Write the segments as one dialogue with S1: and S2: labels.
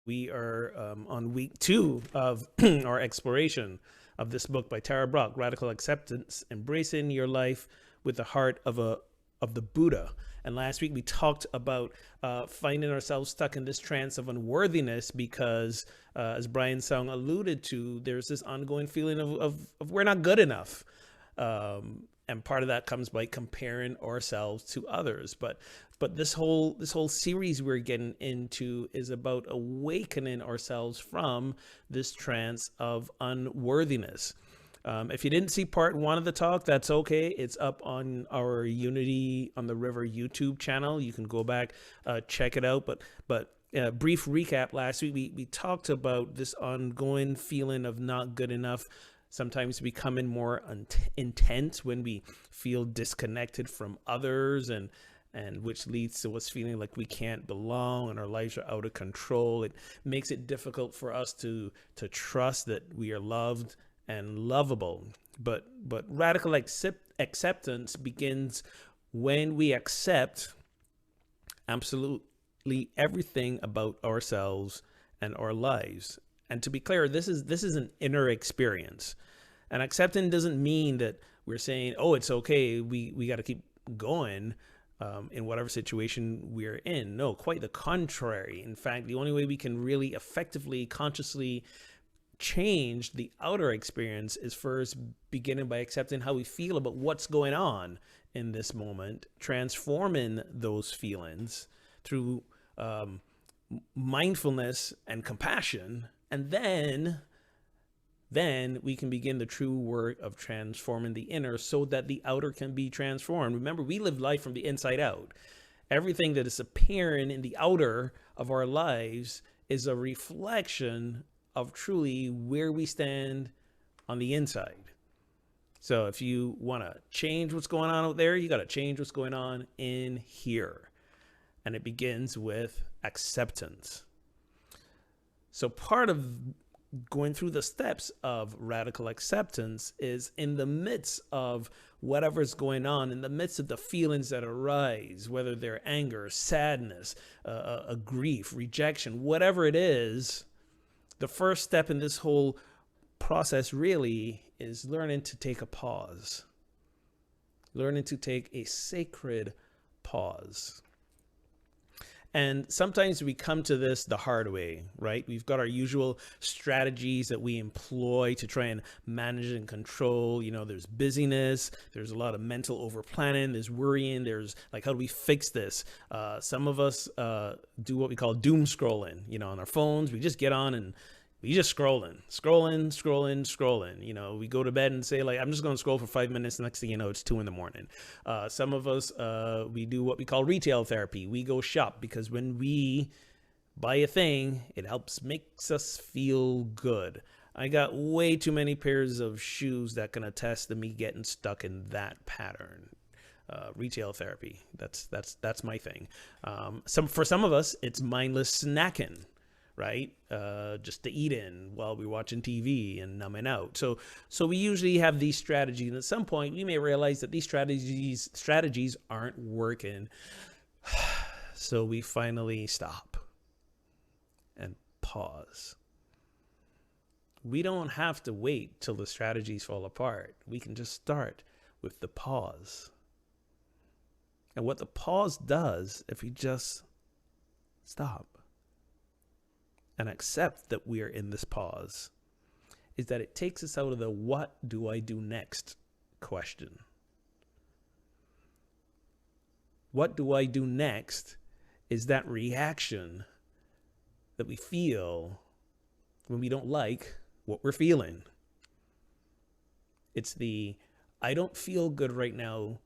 S1: We are on week 2 of our exploration of this book by Tara Brach, Radical Acceptance: Embracing Your Life with the Heart of the Buddha. And last week we talked about finding ourselves stuck in this trance of unworthiness because, as Brian Song alluded to, there's this ongoing feeling of we're not good enough. And part of that comes by comparing ourselves to others. But this whole series we're getting into is about awakening ourselves from this trance of unworthiness. If you didn't see part 1 of the talk, that's okay. It's up on our Unity on the River YouTube channel. You can go back, check it out. But brief recap: last week we talked about this ongoing feeling of not good enough, sometimes becoming more intense when we feel disconnected from others, and which leads to us feeling like we can't belong and our lives are out of control. It makes it difficult for us to trust that we are loved and lovable. But radical acceptance begins when we accept absolutely everything about ourselves and our lives. And to be clear, this is an inner experience. And accepting doesn't mean that we're saying, oh, it's okay, we got to keep going in whatever situation we're in. No, quite the contrary. In fact, the only way we can really effectively, consciously change the outer experience is first beginning by accepting how we feel about what's going on in this moment, transforming those feelings through mindfulness and compassion, and then we can begin the true work of transforming the inner so that the outer can be transformed. Remember, we live life from the inside out. Everything that is appearing in the outer of our lives is a reflection of truly where we stand on the inside. So if you want to change what's going on out there, you got to change what's going on in here. And it begins with acceptance. So part of going through the steps of radical acceptance is in the midst of whatever's going on, in the midst of the feelings that arise, whether they're anger, sadness, a grief, rejection, whatever it is, the first step in this whole process really is learning to take a pause, learning to take a sacred pause. And sometimes we come to this the hard way, right? We've got our usual strategies that we employ to try and manage and control. You know, there's busyness, there's a lot of mental over planning, there's worrying, there's like, how do we fix this? Some of us do what we call doom scrolling, you know, on our phones. We just get on and we just scrolling. You know, we go to bed and say, like, I'm just going to scroll for 5 minutes. Next thing you know, it's 2 a.m. Some of us, we do what we call retail therapy. We go shop because when we buy a thing, it makes us feel good. I got way too many pairs of shoes that can attest to me getting stuck in that pattern. Retail therapy. That's my thing. For some of us, it's mindless snacking, right? Just to eat in while we're watching TV and numbing out. So we usually have these strategies, and at some point we may realize that these strategies aren't working. So we finally stop and pause. We don't have to wait till the strategies fall apart. We can just start with the pause. And what the pause does, if we just stop and accept that we are in this pause, is that it takes us out of the what do I do next question. What do I do next is that reaction that we feel when we don't like what we're feeling. It's the, I don't feel good right now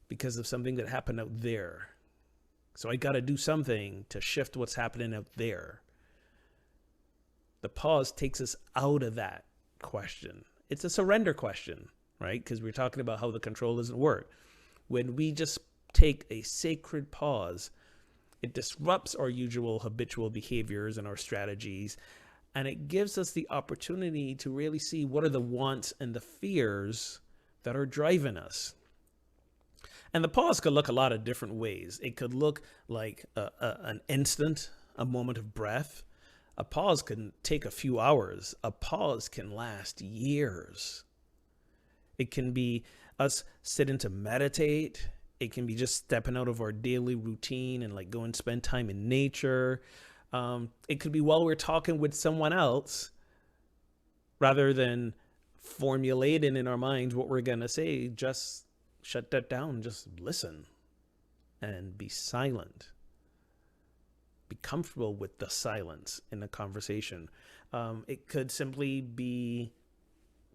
S1: because of something that happened out there. So I got to do something to shift what's happening out there. The pause takes us out of that question. It's a surrender question, right? Because we're talking about how the control doesn't work. When we just take a sacred pause, it disrupts our usual habitual behaviors and our strategies, and it gives us the opportunity to really see what are the wants and the fears that are driving us. And the pause could look a lot of different ways. It could look like an instant, a moment of breath. A pause can take a few hours. A pause can last years. It can be us sitting to meditate. It can be just stepping out of our daily routine and like go and spend time in nature. It could be while we're talking with someone else, rather than formulating in our minds what we're going to say, just shut that down, just listen and be silent. Be comfortable with the silence in the conversation. It could simply be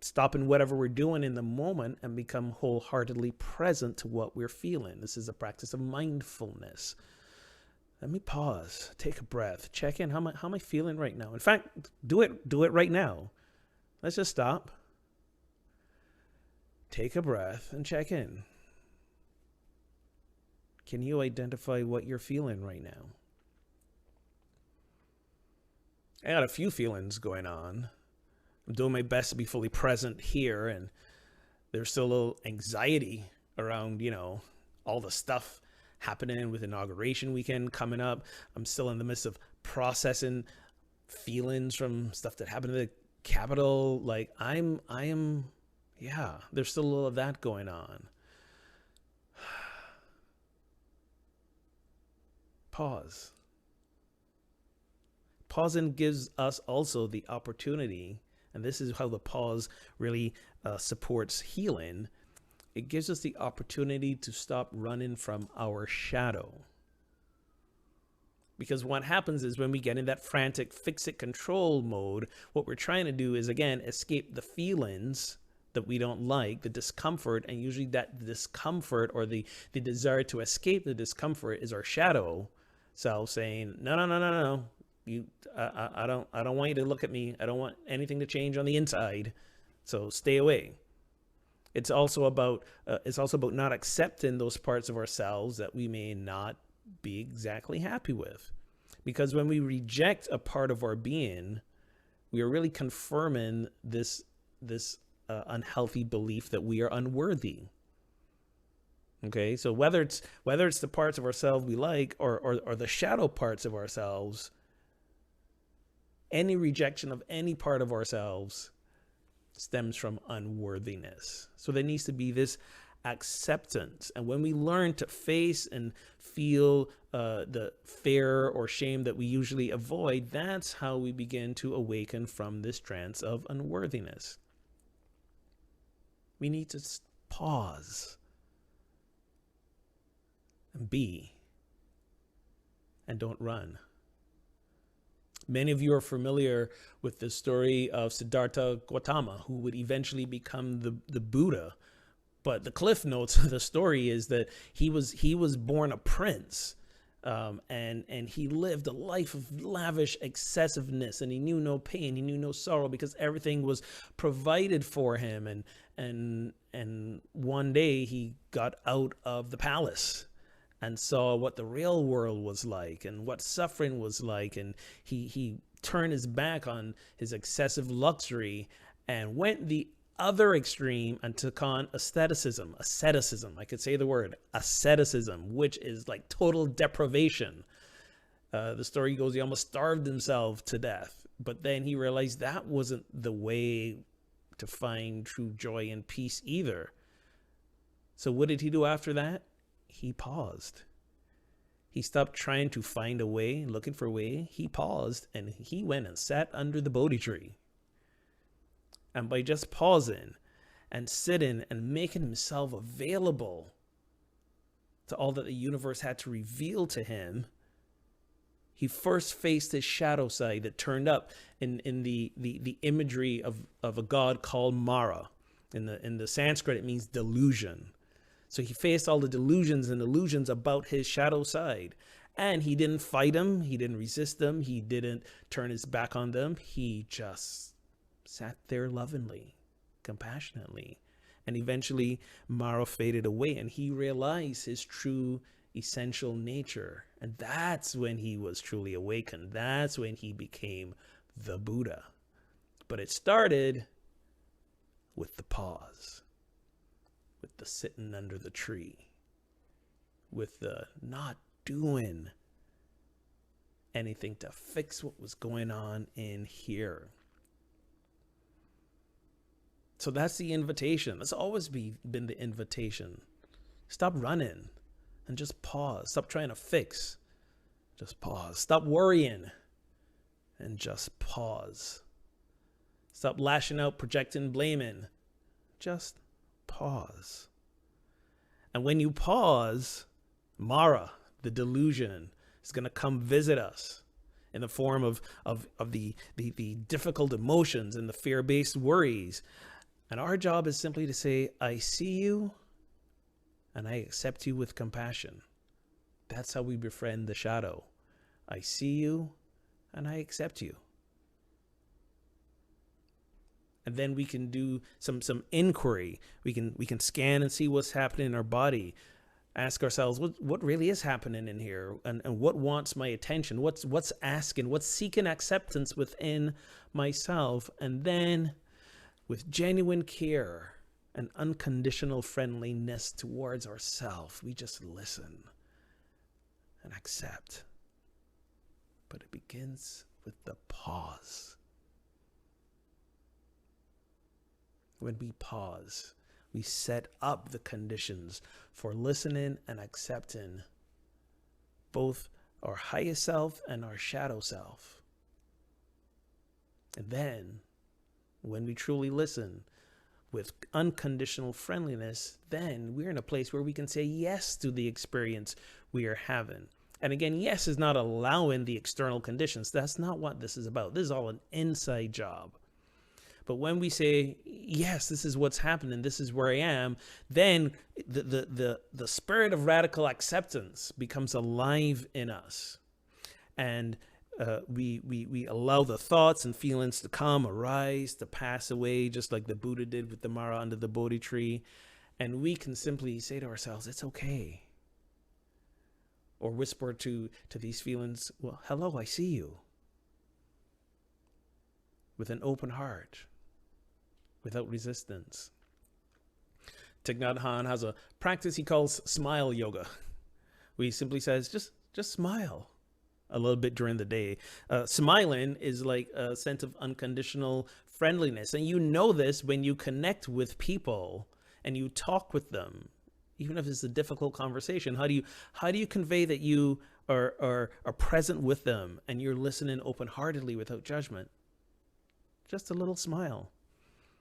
S1: stopping whatever we're doing in the moment and become wholeheartedly present to what we're feeling. This is a practice of mindfulness. Let me pause, take a breath, check in. How am I feeling right now? In fact, do it right now. Let's just stop, take a breath, and check in. Can you identify what you're feeling right now? I got a few feelings going on. I'm doing my best to be fully present here, and there's still a little anxiety around, all the stuff happening with inauguration weekend coming up. I'm still in the midst of processing feelings from stuff that happened in the Capitol. Like there's still a little of that going on. Pause. Pausing gives us also the opportunity, and this is how the pause really supports healing. It gives us the opportunity to stop running from our shadow. Because what happens is when we get in that frantic fix-it control mode, what we're trying to do is, again, escape the feelings that we don't like, the discomfort, and usually that discomfort or the desire to escape the discomfort is our shadow self saying, no. I don't want you to look at me. I don't want anything to change on the inside. So stay away. It's also about not accepting those parts of ourselves that we may not be exactly happy with. Because when we reject a part of our being, we are really confirming this unhealthy belief that we are unworthy. Okay, so whether it's the parts of ourselves we like or the shadow parts of ourselves, any rejection of any part of ourselves stems from unworthiness. So there needs to be this acceptance. And when we learn to face and feel the fear or shame that we usually avoid, that's how we begin to awaken from this trance of unworthiness. We need to pause and be, and don't run. Many of you are familiar with the story of Siddhartha Gautama, who would eventually become the Buddha. But the cliff notes of the story is that he was born a prince, and he lived a life of lavish excessiveness, and he knew no pain, he knew no sorrow, because everything was provided for him. And one day he got out of the palace and saw what the real world was like and what suffering was like. And he turned his back on his excessive luxury and went the other extreme and took on asceticism. I could say the word asceticism, which is like total deprivation. The story goes he almost starved himself to death, but then he realized that wasn't the way to find true joy and peace either. So what did he do after that? He paused. He stopped trying to find a way, looking for a way. He paused and he went and sat under the Bodhi tree. And by just pausing and sitting and making himself available to all that the universe had to reveal to him, he first faced his shadow side that turned up in the imagery of a god called Mara. In the Sanskrit, it means delusion. So he faced all the delusions and illusions about his shadow side. And he didn't fight them. He didn't resist them. He didn't turn his back on them. He just sat there lovingly, compassionately. And eventually, Mara faded away and he realized his true essential nature. And that's when he was truly awakened. That's when he became the Buddha. But it started with the pause, with the sitting under the tree, with the not doing anything to fix what was going on in here. So that's the invitation. That's always been the invitation. Stop running and just pause. Stop trying to fix. Just pause. Stop worrying and just pause. Stop lashing out, projecting, blaming. Just pause. And when you pause, Mara, the delusion, is going to come visit us in the form of the difficult emotions and the fear-based worries. And our job is simply to say, I see you and I accept you with compassion. That's how we befriend the shadow. I see you and I accept you. And then we can do some inquiry. We can scan and see what's happening in our body. Ask ourselves, what really is happening in here? And what wants my attention? What's asking? What's seeking acceptance within myself? And then with genuine care and unconditional friendliness towards ourselves, we just listen and accept. But it begins with the pause. When we pause, we set up the conditions for listening and accepting both our highest self and our shadow self. And then, when we truly listen with unconditional friendliness, then we're in a place where we can say yes to the experience we are having. And again, yes is not allowing the external conditions. That's not what this is about. This is all an inside job. But when we say, yes, this is what's happening, this is where I am, then the spirit of radical acceptance becomes alive in us. And we allow the thoughts and feelings to come, arise, to pass away, just like the Buddha did with the Mara under the Bodhi tree. And we can simply say to ourselves, it's okay. Or whisper to these feelings, well, hello, I see you. With an open heart. Without resistance. Thich Nhat Hanh has a practice he calls smile yoga. Where he simply says, just smile a little bit during the day. Smiling is like a sense of unconditional friendliness. And you know this when you connect with people and you talk with them. Even if it's a difficult conversation, how do you convey that you are present with them and you're listening open-heartedly without judgment? Just a little smile.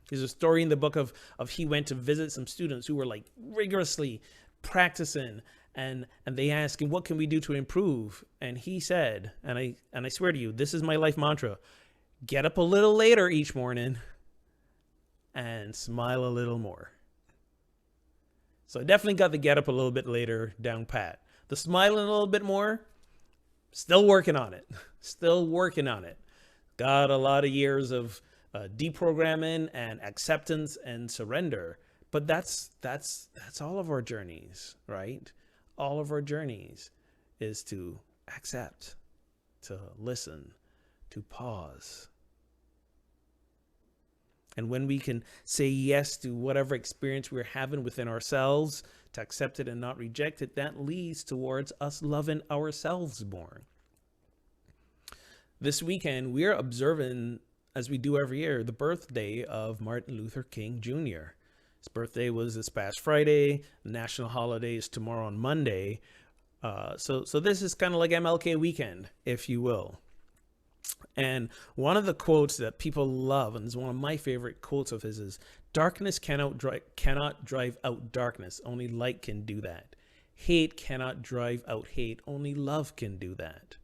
S1: There's a story in the book of he went to visit some students who were like rigorously practicing, and they asked him, what can we do to improve? And he said, and I swear to you, this is my life mantra, get up a little later each morning and smile a little more. So I definitely got the get up a little bit later down pat. The smiling a little bit more, still working on it. Still working on it. Got a lot of years of deprogramming and acceptance and surrender. But that's all of our journeys, right? All of our journeys is to accept, to listen, to pause. And when we can say yes to whatever experience we're having within ourselves, to accept it and not reject it, that leads towards us loving ourselves more. This weekend, we're observing, as we do every year, the birthday of Martin Luther King Jr. His birthday was this past Friday. The national holiday is tomorrow on Monday. So this is kind of like MLK weekend, if you will. And one of the quotes that people love, and it's one of my favorite quotes of his, is, darkness cannot drive out darkness. Only light can do that. Hate cannot drive out hate. Only love can do that.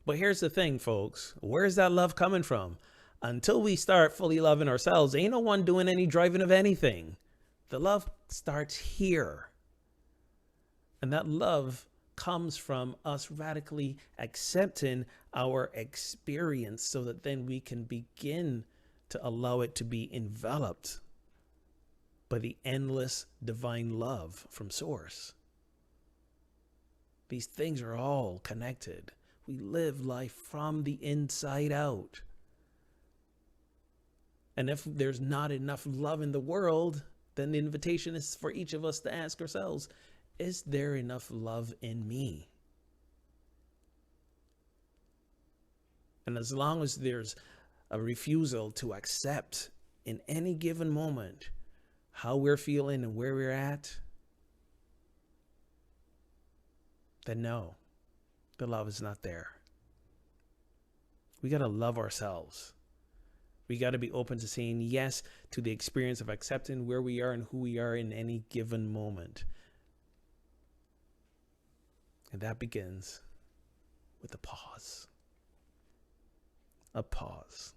S1: But here's the thing, folks. Where's that love coming from? Until we start fully loving ourselves, ain't no one doing any driving of anything. The love starts here. And that love comes from us radically accepting our experience so that then we can begin to allow it to be enveloped by the endless divine love from Source. These things are all connected. We live life from the inside out. And if there's not enough love in the world, then the invitation is for each of us to ask ourselves, is there enough love in me? And as long as there's a refusal to accept in any given moment how we're feeling and where we're at, then no, the love is not there. We got to love ourselves. We got to be open to saying yes to the experience of accepting where we are and who we are in any given moment. And that begins with a pause. A pause.